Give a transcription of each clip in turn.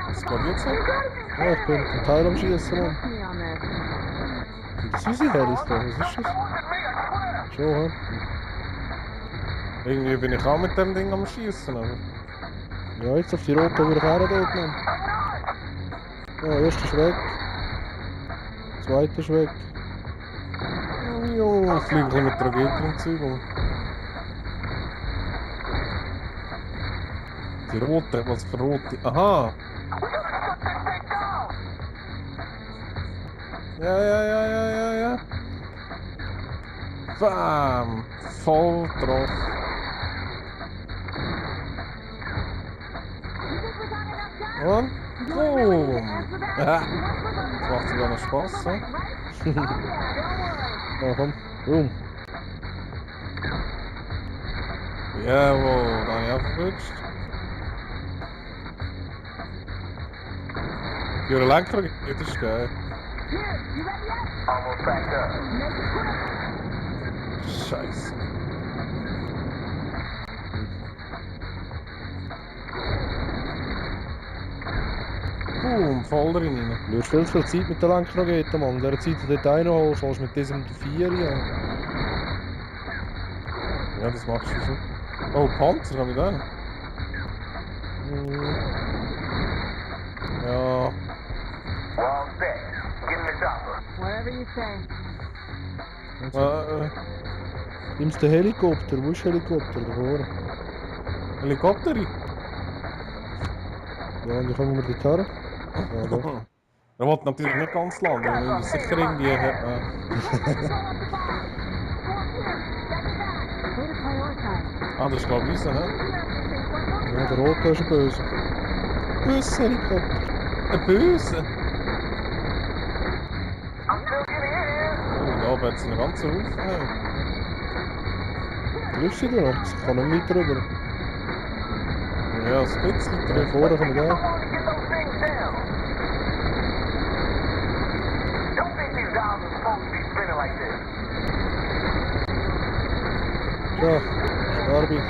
Was geht jetzt so? Ja, ich bin den Teil am Schießen, Mann. Das ist easy Helis da, was ist das? Schon, hä? Irgendwie bin ich auch mit dem Ding am Schießen, aber. Ja, jetzt auf die rote würde ich auch dort, Mann. Ja, erster ist weg. Zweiter ist weg. Jo, ich fliege ein bisschen mit Trageten und Zeug um. Die rote, was für rote? Aha! Ja. Bam! Voll drauf. Und boom! Ja. Das macht sogar noch Spaß, so. Ja, komm. Boom. Jawohl, da habe ich abgerutscht. Für einen Lenker geht das ist geil. Scheiße. Boom, voll drin rein. Du hast viel zu viel Zeit mit der Lenkrakete, Mann. In dieser Zeit, die du dort reinholst, holst du mit diesem 4 ja. Ja, das machst du schon. Oh, Panzer habe ich da. Ja. Whatever you say. Nimmst du den Helikopter? Wo ist der Helikopter? Da vorne. Helikopter? Ja, und dann kommen wir dort her. Ja, da. Er wollte natürlich nicht ganz landen, weil sicher irgendwie... Ah, das ist glaube ich unser, ne? Ja, der rote ist ein böse. Böse Helikopter. Ein böse? Oh, da oben hat es einen ganzen Haufen. Triffst du den noch? Ich kann nicht mit drüber. Ja, ein bisschen Da drüber. vorne kommen wir da. Ja, Arbeit.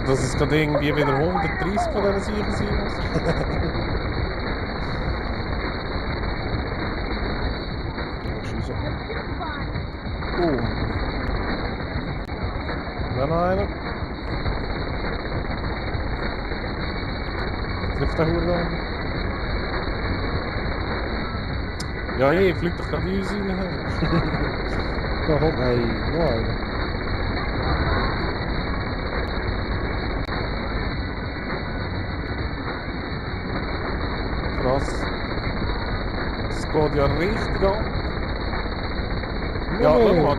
Dass es gerade irgendwie wieder 130 von diesen Sicher sein muss. Ja, scheiße. Boom. Dann noch einer. Trifft der Hure an. Ja, hey, fliegt doch gerade in uns rein. Da kommt, hey, noch einer. Krass. Das geht ja richtig an. Ja, schau mal.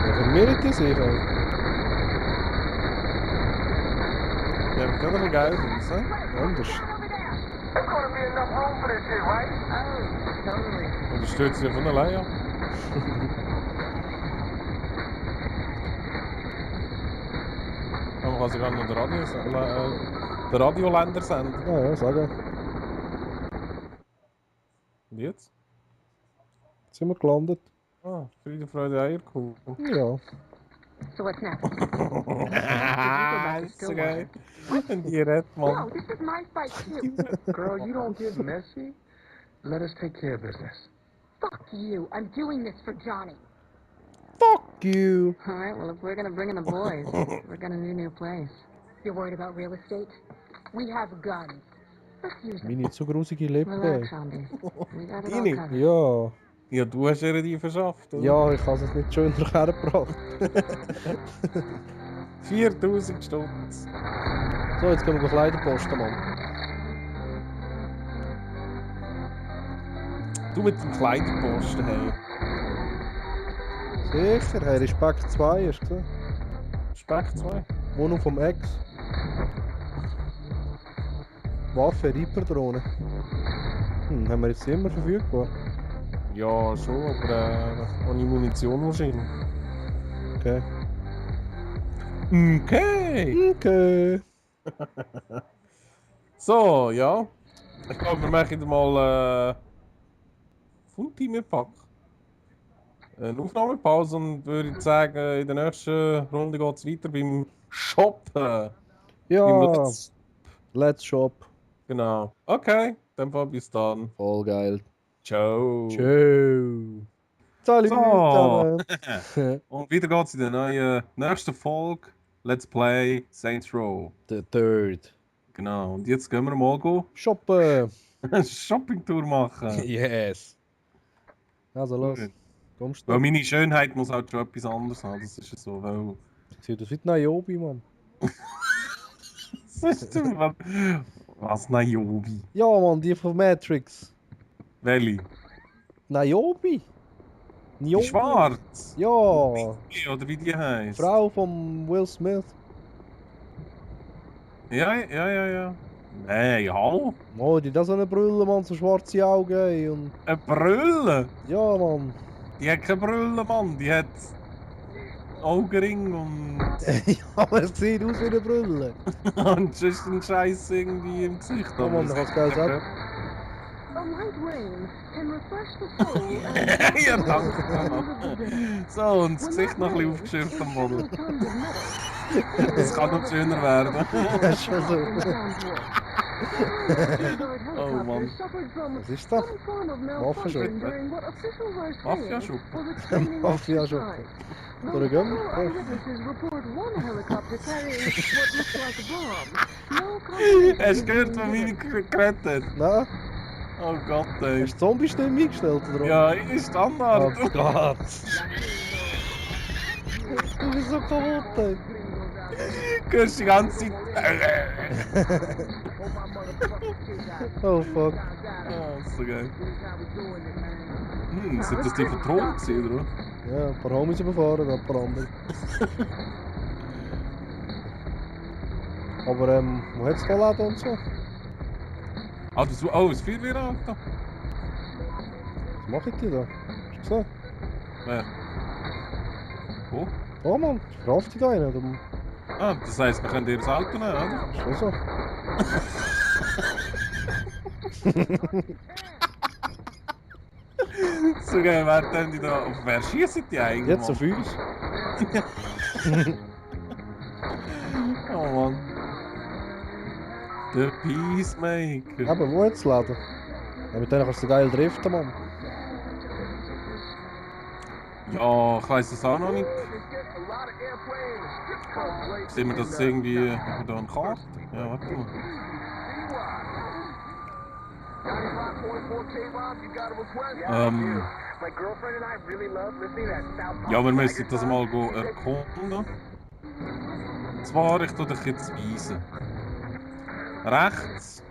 Ja, von mir hat die sich auch. Ja, das sieht doch geil aus, ne? Anders. Und das stört sich ja von allein ab. Aber man kann sogar noch den Radioländer senden. Ja, sagen. Und jetzt? Jetzt sind wir gelandet. Ah, Friede, Freude, Eierkuchen. Ja. So what's next? Das ist so geil. Und die redet No, man. this is my fight too. Girl, you don't get messy. Let us take care of business. Fuck you. I'm doing this for Johnny. Fuck you. All right, well, if we're gonna bring in the boys, we're gonna need a new place. You're worried about real estate? We have guns. Let's use them. Meine zu grusige Lippen. Relax, Andy. We got it all Deine? covered. Ja. Ja, du hast ihr die verschafft, oder? Ja, ich habe es nicht schön hergebracht. 4000 Stutz. So, jetzt gehen wir Kleider posten, Mann. Du mit dem Kleiderposten, hey. Sicher, hey, Respekt 2, hast du gesehen? Speck 2. Wohnung vom Ex. Waffe, Reaper-Drohne. Haben wir jetzt immer verfügbar? Ja, schon, aber ohne Munition wahrscheinlich. Okay. Okay. Okay. So, ja. Ich glaube, wir machen mal Fulltime-Pack. eine Aufnahmepause und würde sagen, in der nächsten Runde geht es weiter beim Shoppen. Beim Ja, let's shop. Genau. Okay, dann bis dann. Voll geil. Ciao. Ciao. Salut So. zusammen. Und wieder geht's in der neuen nächsten Folge Let's Play Saints Row. The third. Genau. Und jetzt gehen wir mal Shoppen. eine Shoppingtour machen. Yes. Also los. Gut. Kommst Weil du? meine Schönheit muss halt schon etwas anderes haben. Das ist ja so, weil... Sieht aus wie Niobe, Mann. Was ist denn, was? Niobe? Ja, Mann, die von Matrix. Welche? Niobe? Die schwarz? Ja. Oder wie die heisst? Frau von Will Smith. Ja. Nein, hallo? Oh, die hat so eine Brille, Mann, so schwarze Augen. Ey, und... Eine Brille? Ja, Mann. Die hat keine Brille, Mann. Die hat Augenring und... Ja, aber es sieht aus wie eine Brille. und sonst ein Scheiß irgendwie im Gesicht. Ja, Mann, Aber ich kann's geil sagen. A light rain can refresh the soul Ja, and danke. So, und das Gesicht noch ein bisschen aufgeschürft am Boden. Das kann noch schöner werden. Das ist schon so. Oh Mann. Was ist das? Waffenschuppe. Mafia-Schuppe. Mafia-Schuppe. Oder gehen wir? Hast du gehört, was meine geredet hat? Nein? Oh Gott, ey. Hast du Zombie-Stimme eingestellt, oder? Ja, ist Standard. Oh Gott. Du bist so kaputt, ey. Du hörst die ganze Zeit... Oh fuck. Ah, ist so geil. Sind das die von Thron gewesen, oder? Ja, ein paar Homies überfahren, ein paar andere. Aber wo hat's da Läden und so? Ah, das Feuerwehrauto. Was machen die da? Hast du gesehen? Wer? Wo? Oh Mann, verkauft die da einen? Oder? Ah, das heisst, wir können dir das Auto nehmen, oder? Schon so. So geil, wer denn die da... Auf wer schießen die eigentlich? Jetzt auf Mann? uns. Oh Mann. Der Peacemaker. Aber wo hat's Läden? Ja, mit denen kannst du geil driften, Mann. Ja, ich weiss es auch noch nicht. Sehen wir das irgendwie über da eine Karte? Ja, warte mal. Ja, wir müssen das mal erkunden. Und zwar, ich tue dich jetzt weisen. Rechts.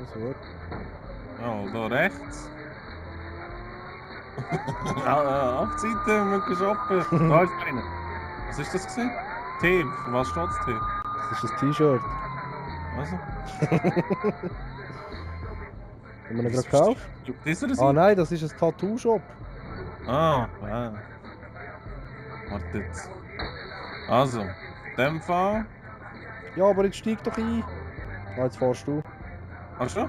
Das wird. Ja, da rechts. Auf die Seite, wir können shoppen. Da ist einer. Was ist das gewesen? T. Für was steht das T? Das ist ein T-Shirt. Also? Haben wir ihn gerade gekauft? Dieser Ah nein, das ist ein Tattoo-Shop. Ah, ja. Warte jetzt. Also, in dem Fall. Ja, aber jetzt steig doch ein. Ah, jetzt fahrst du. Hast du?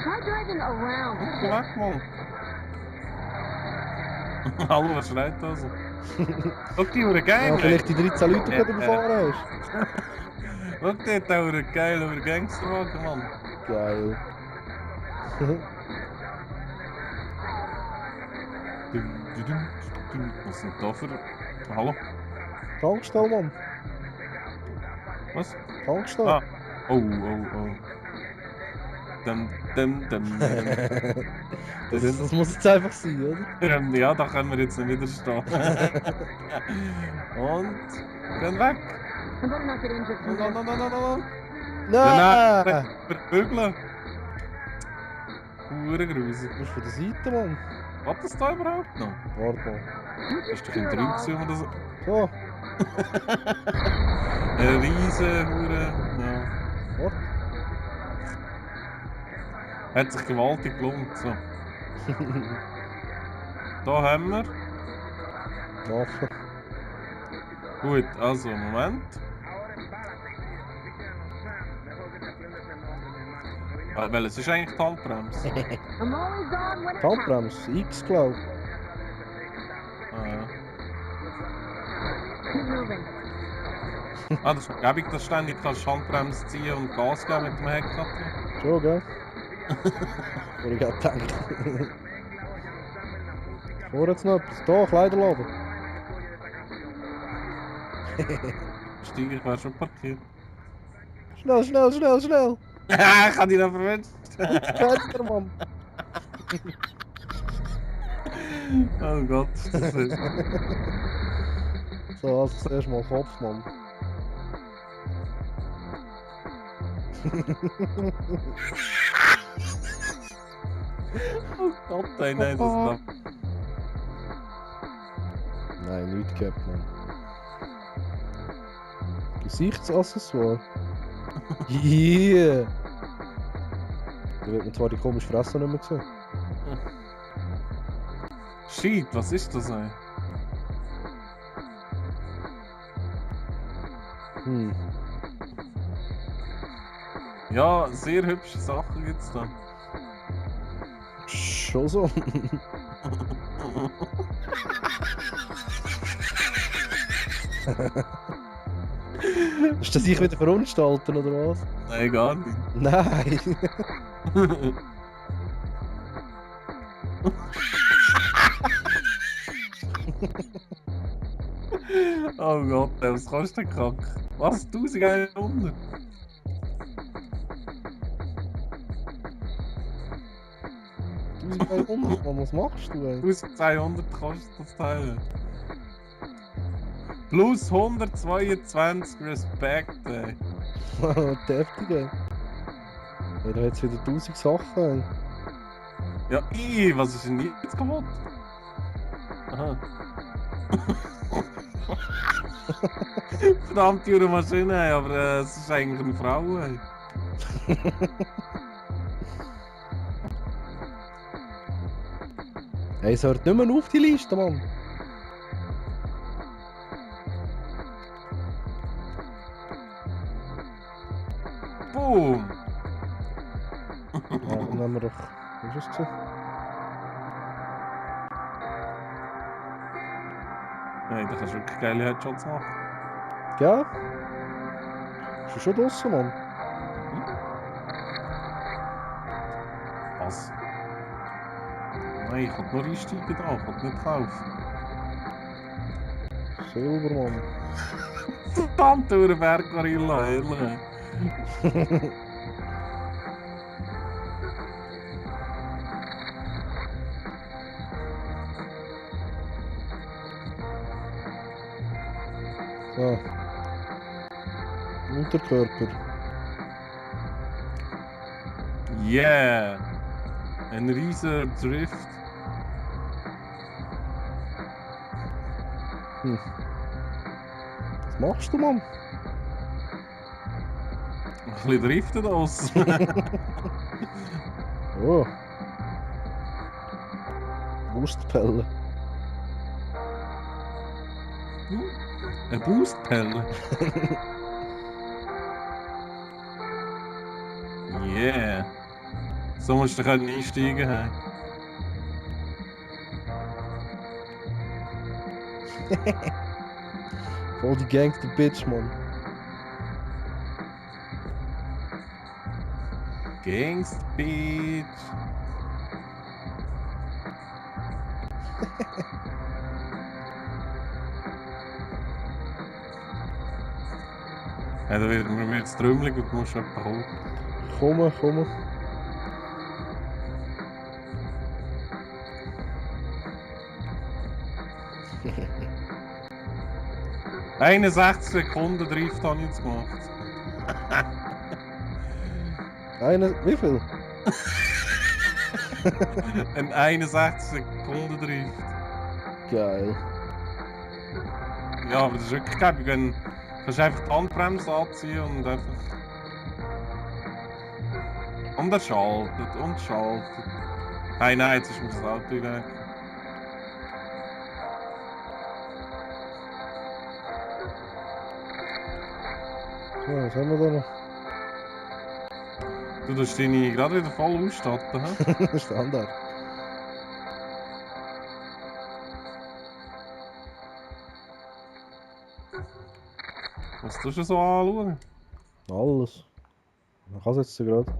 Try driving around. Komm weg, Mann. Hallo, was schreit da so? Schau die Uhr Ja, geil. vielleicht die 13 Leute, die du überfahren hast. Schau die Uhr geil über Gangsterwagen, Mann. Geil. Was sind da für... Hallo? Tankstelle, Mann. Was? Tankstelle. Ah. Oh. Das muss jetzt einfach sein, oder? Ja, da können wir jetzt nicht widerstehen. Und... Gehen weg. I better not get injured from this. Ja, Nein! verbügeln. Hure grusig. Du musst von der Seite, Mann. Was das da überhaupt noch? Warte mal. You Das just ist doch in hear it 3 all. gewesen, wo das... So, Eine riesen Hure... Ja. warte. Hat sich gewaltig gelohnt. So. Da haben wir... Waffe. Gut, also, Moment. Weil es ist eigentlich die Handbremse. I'm always on when it counts. Handbremse, X glaub. Ah, ja. Keep moving. Ah, das ist gäbig, dass du ständig kannst Handbremse ziehen und Gas geben mit dem Heckklappe. Schon, gell? Wo ich gerade gedacht. Vor jetzt noch etwas. Da, Kleiderladen. Steiger, ich wäre schon parkiert. Schnell, schnell, schnell, schnell! Ich hab dich noch verwünscht. Fenster, Mann! Oh Gott, ist das ist. So, also zuerst mal Kopf, Mann. Oh Gott, ey, nein, das ist noch. Nein, nichts gehabt, Mann. Gesichtsaccessoire? Yeah! Da wird man zwar die komische Fresse nicht mehr sehen. Shit, was ist das, ey? Hm. Ja, sehr hübsche Sachen gibt's da. Schon so. Ist das sich wieder verunstalten oder was? Nein, gar nicht. Nein! Oh Gott, ey, was kostet der Kack? Was? 1100? Mann, was machst du, ey? 1200 kostet das Teil. Plus 122 Respekt, ey. Deftig, ey. Ey, da hat's wieder 1000 Sachen, ey. Ja, was ist denn jetzt kaputt? Aha. Verdammt, die Maschine, ey, aber es ist eigentlich eine Frau, ey. Ey, es hört nicht mehr auf die Liste, Mann. Boom! Ja, dann nehmen wir doch. Was ist das? Hey, da kannst du wirklich geile Headshots machen. Ja? Ist du schon draussen, Mann? Was? Nein, ich kann nur einsteigen da, ich kann nicht kaufen. Silber, Mann. Verdammt, du Berggorilla, ehrlich. So. Unterkörper. Yeah! Ein riesiger Drift. Was machst du, Mann? Ein bisschen driften aus. Oh. Wurstpelle. Eine Boostpelle. Yeah! So musst du können einsteigen. Hey. Voll die Gangster Bitch, Mann. Gangst, Bitch. Ja, da wird mir jetzt trümmelig und du musst jemanden holen. Komme, komme. – 61 Sekunden Drift habe ich jetzt gemacht. Wie viel? Ein 61 Sekunden Drift. Geil. Ja, aber das ist wirklich geil. Du kannst einfach die Handbremse anziehen und einfach. Und er schaltet und schaltet. Hey, nein, jetzt ist mir das Auto weg. So, was haben wir da noch? Du tust deine gerade wieder voll ausstatten, hä? Standard. Was tust du so anschauen? Alles. Man kann es jetzt gerade.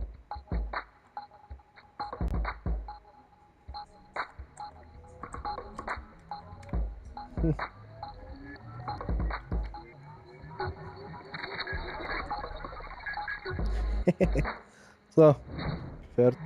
So, fertig.